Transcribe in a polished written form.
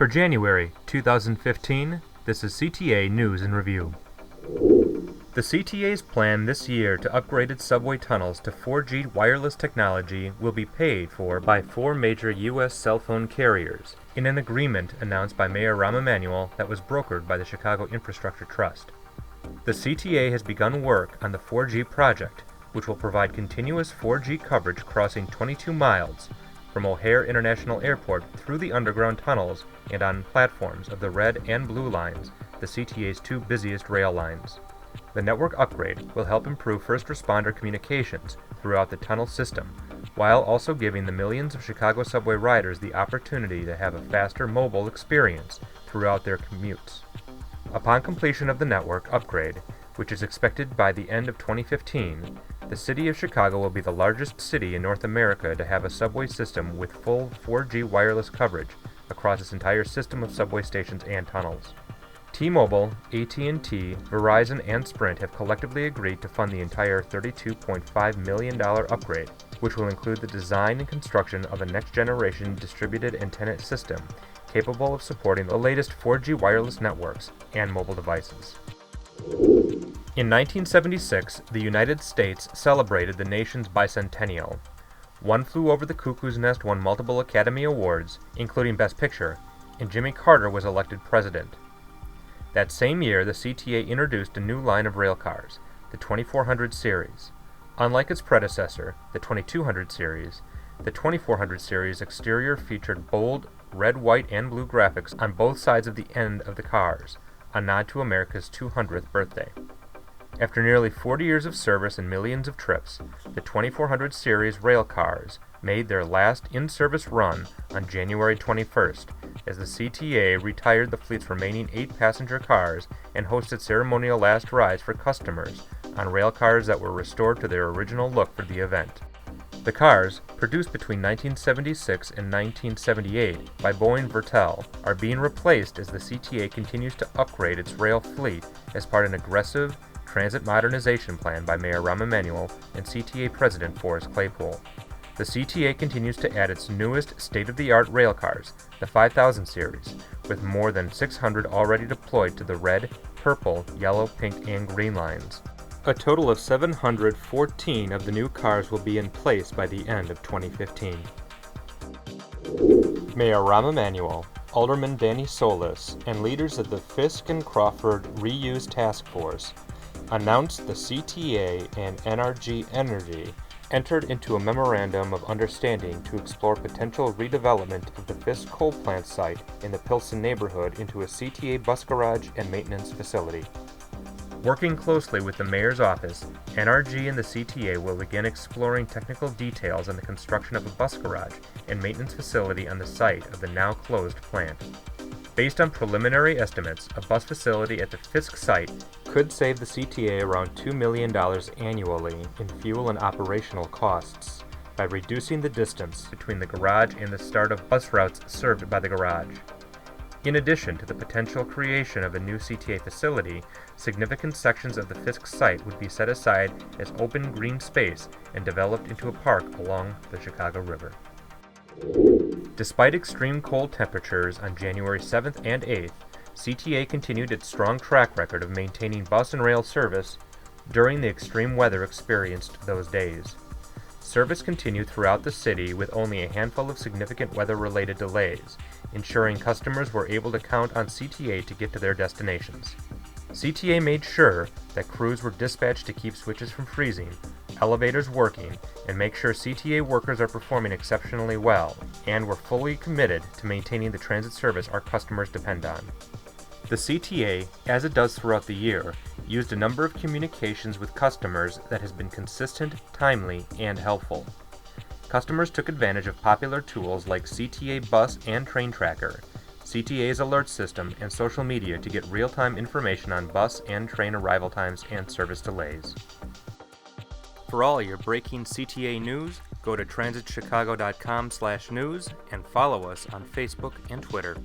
For January 2015, this is CTA News and Review. The CTA's plan this year to upgrade its subway tunnels to 4G wireless technology will be paid for by 4 major U.S. cell phone carriers, in an agreement announced by Mayor Rahm Emanuel that was brokered by the Chicago Infrastructure Trust. The CTA has begun work on the 4G project, which will provide continuous 4G coverage crossing 22 miles from O'Hare International Airport through the underground tunnels and on platforms of the Red and Blue lines, the CTA's 2 busiest rail lines. The network upgrade will help improve first responder communications throughout the tunnel system, while also giving the millions of Chicago subway riders the opportunity to have a faster mobile experience throughout their commutes. Upon completion of the network upgrade, which is expected by the end of 2015, the city of Chicago will be the largest city in North America to have a subway system with full 4G wireless coverage across its entire system of subway stations and tunnels. T-Mobile, AT&T, Verizon, and Sprint have collectively agreed to fund the entire $32.5 million upgrade, which will include the design and construction of a next-generation distributed antenna system capable of supporting the latest 4G wireless networks and mobile devices. In 1976, the United States celebrated the nation's bicentennial. One Flew Over the Cuckoo's Nest won multiple Academy Awards, including Best Picture, and Jimmy Carter was elected president. That same year, the CTA introduced a new line of railcars, the 2400 series. Unlike its predecessor, the 2200 series, the 2400 series exterior featured bold red, white, and blue graphics on both sides of the end of the cars, a nod to America's 200th birthday. After nearly 40 years of service and millions of trips, the 2400 series rail cars made their last in-service run on January 21st, as the CTA retired the fleet's remaining 8 passenger cars and hosted ceremonial last rides for customers on rail cars that were restored to their original look for the event. The cars, produced between 1976 and 1978 by Boeing Vertel, are being replaced as the CTA continues to upgrade its rail fleet as part of an aggressive transit modernization plan by Mayor Rahm Emanuel and CTA President Forrest Claypool. The CTA continues to add its newest state-of-the-art railcars, the 5000 series, with more than 600 already deployed to the red, purple, yellow, pink, and green lines. A total of 714 of the new cars will be in place by the end of 2015. Mayor Rahm Emanuel, Alderman Danny Solis, and leaders of the Fisk and Crawford Reuse Task Force announced the CTA and NRG Energy entered into a memorandum of understanding to explore potential redevelopment of the Fisk coal plant site in the Pilsen neighborhood into a CTA bus garage and maintenance facility. Working closely with the mayor's office, NRG and the CTA will begin exploring technical details on the construction of a bus garage and maintenance facility on the site of the now closed plant. Based on preliminary estimates, a bus facility at the Fisk site could save the CTA around $2 million annually in fuel and operational costs by reducing the distance between the garage and the start of bus routes served by the garage. In addition to the potential creation of a new CTA facility, significant sections of the Fisk site would be set aside as open green space and developed into a park along the Chicago River. Despite extreme cold temperatures on January 7th and 8th, CTA continued its strong track record of maintaining bus and rail service during the extreme weather experienced those days. Service continued throughout the city with only a handful of significant weather-related delays, ensuring customers were able to count on CTA to get to their destinations. CTA made sure that crews were dispatched to keep switches from freezing, elevators working, and make sure CTA workers are performing exceptionally well, and were fully committed to maintaining the transit service our customers depend on. The CTA, as it does throughout the year, used a number of communications with customers that has been consistent, timely, and helpful. Customers took advantage of popular tools like CTA Bus and Train Tracker, CTA's alert system, and social media to get real-time information on bus and train arrival times and service delays. For all your breaking CTA news, go to transitchicago.com/news and follow us on Facebook and Twitter.